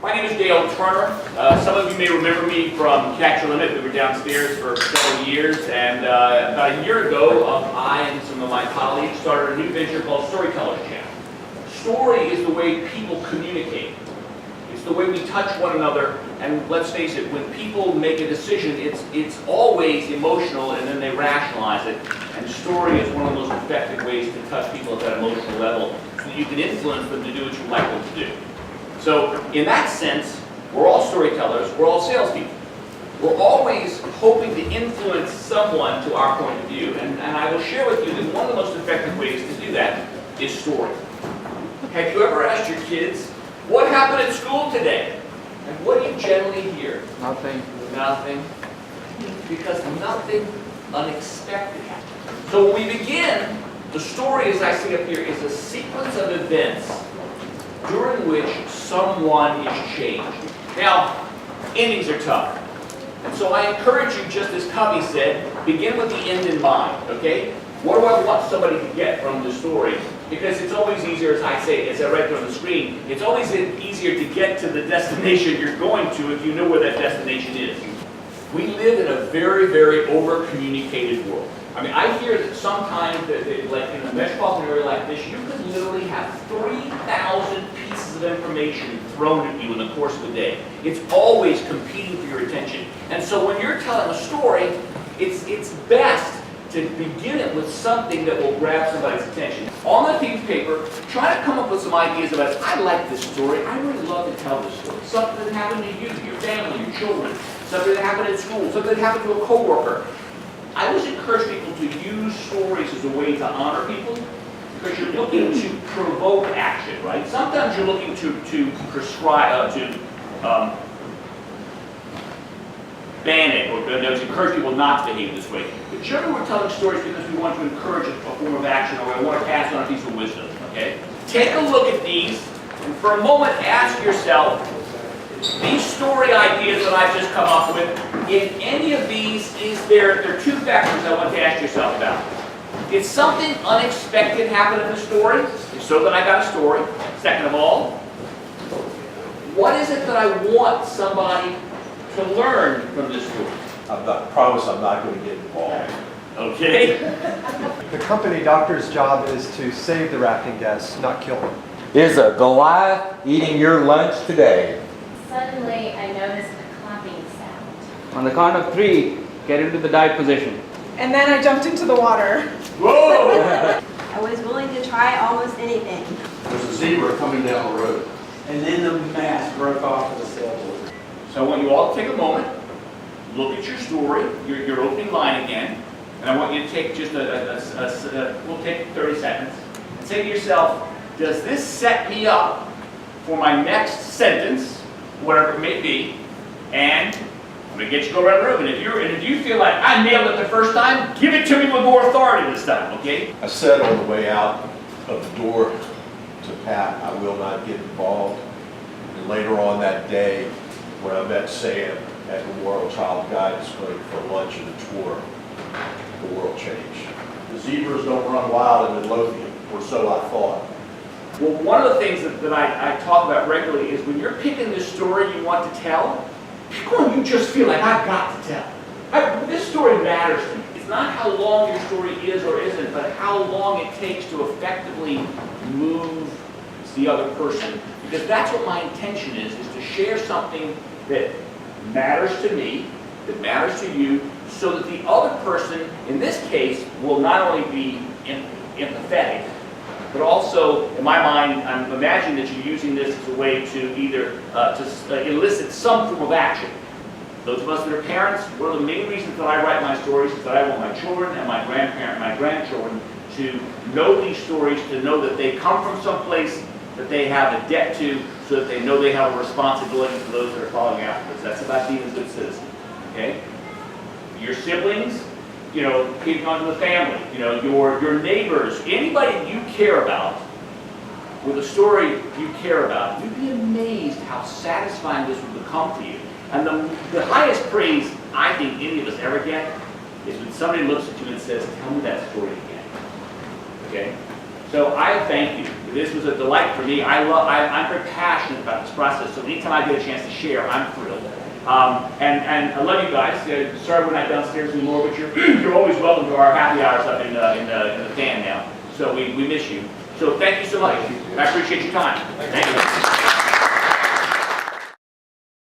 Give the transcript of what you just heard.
My name is Gayler Turner. Some of you may remember me from Catch Your Limit. We were downstairs for several years, and about a year ago, I and some of my colleagues started a new venture called Storytellers channel. Story is the way people communicate. It's the way we touch one another, and let's face it, when people make a decision, it's always emotional, and then they rationalize it. And story is one of the most effective ways to touch people at that emotional level, so that you can influence them to do what you like them to do. So, in that sense, we're all storytellers, we're all salespeople. We're always hoping to influence someone to our point of view, and I will share with you that one of the most effective ways to do that is story. Have you ever asked your kids, what happened at school today? And what do you generally hear? Nothing. Nothing. Because nothing unexpected happened. So when we begin, the story, as I see up here, is a sequence of events during which someone is changed. Now, endings are tough. And so I encourage you, just as Covey said, begin with the end in mind, okay? What do I want somebody to get from the story? Because it's always easier, as I say, as I write there on the screen, it's always easier to get to the destination you're going to if you know where that destination is. We live in a very, very over-communicated world. I mean, I hear that sometimes, like in a metropolitan area like this, you could literally have 3,000 pieces of information thrown at you in the course of a day. It's always competing for your attention. And so when you're telling a story, it's best to begin it with something that will grab somebody's attention. On that piece of paper, try to come up with some ideas about, I like this story, I really love to tell this story. Something that happened to you, your family, your children, something that happened at school, something that happened to a coworker. I always encourage people to use stories as a way to honor people, because you're looking to provoke action, right? Sometimes you're looking to prescribe, ban it, or to encourage people not to behave this way. But generally we're telling stories because we want to encourage a form of action, or we want to pass on a piece of wisdom, okay? Take a look at these, and for a moment ask yourself, these story ideas that I've just come up with, in any of these, there are two factors I want to ask yourself about. Did something unexpected happen in the story? If so, then I got a story. Second of all, what is it that I want somebody to learn from this story? I promise I'm not going to get involved. Okay. The company doctor's job is to save the rafting guests, not kill them. Is a Goliath eating your lunch today? Suddenly, I noticed a clapping sound. On the count of 3, get into the dive position. And then I jumped into the water. Whoa! I was willing to try almost anything. There's a zebra coming down the road. And then the mask broke off of the sailboat. So I want you all to take a moment, look at your story, your opening line again, and I want you to take just we'll take 30 seconds, and say to yourself, does this set me up for my next sentence, whatever it may be? And I'm going to get you to go around the room, and if you feel like I nailed it the first time, give it to me with more authority this time, okay? I said on the way out of the door to Pat, I will not get involved. And later on that day, when I met Sam at the Memorial Child Guidance Clinic for lunch and a tour, the world changed. The zebras don't run wild in Midlothian, or so I thought. Well, one of the things that I talk about regularly is when you're picking this story you want to tell, pick one you just feel like, I've got to tell. This story matters to me. It's not how long your story is or isn't, but how long it takes to effectively move the other person. Because that's what my intention is to share something that matters to me, that matters to you, so that the other person, in this case, will not only be empathetic, but also, in my mind, I'm imagining that you're using this as a way to either elicit some form of action. Those of us that are parents, one of the main reasons that I write my stories is that I want my children and my grandchildren to know these stories, to know that they come from someplace that they have a debt to, so that they know they have a responsibility for those that are following after us. That's about being a good citizen, okay? Your siblings, keeping on to the family, your neighbors, anybody you care about, with a story you care about, you'd be amazed how satisfying this would become for you. And the highest praise I think any of us ever get is when somebody looks at you and says, tell me that story again. Okay? So I thank you. This was a delight for me. I'm very passionate about this process, so anytime I get a chance to share, I'm thrilled. And I love you guys. Sorry we're not downstairs anymore, but you're always welcome to our happy hours up in the fan now. So we miss you. So thank you so much.